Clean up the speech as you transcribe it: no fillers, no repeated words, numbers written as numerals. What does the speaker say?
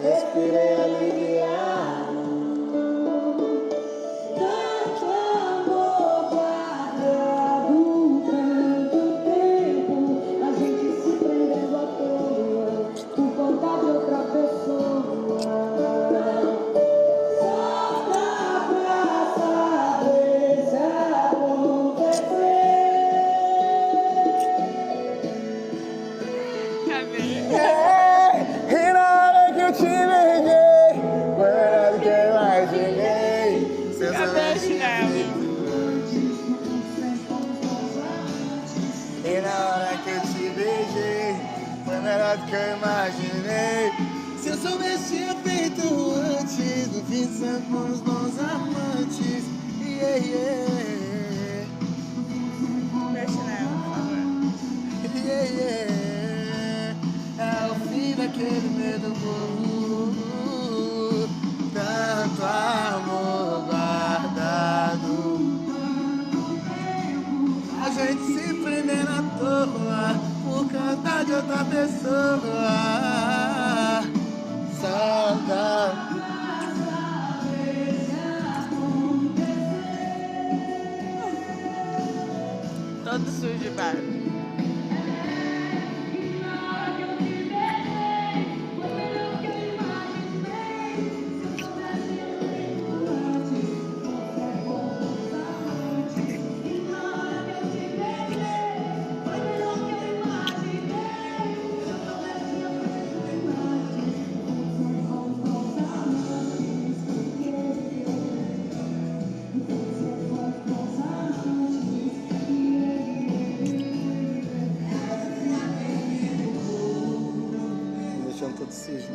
respirei aliviado. Tanto amor guardado, tanto tempo, a gente se prendendo à toa, por conta de outra pessoa. Só dá pra saber se acontecer. E na hora que eu te beijei, foi melhor do que eu imaginei. Seu sorriso E na hora que eu te beijei, foi melhor do que eu imaginei. Se eu soubesse tinha feito antes, no fim somos bons amantes. Yeah, yeah. Mexe nela, por favor. Yeah, yeah. É o fim daquele medo bobo. Tanto amor guardado, a gente se prendendo à toa, por conta de outra pessoa. Só dá. Todo sujo, barulho. Deixando tudo sujo.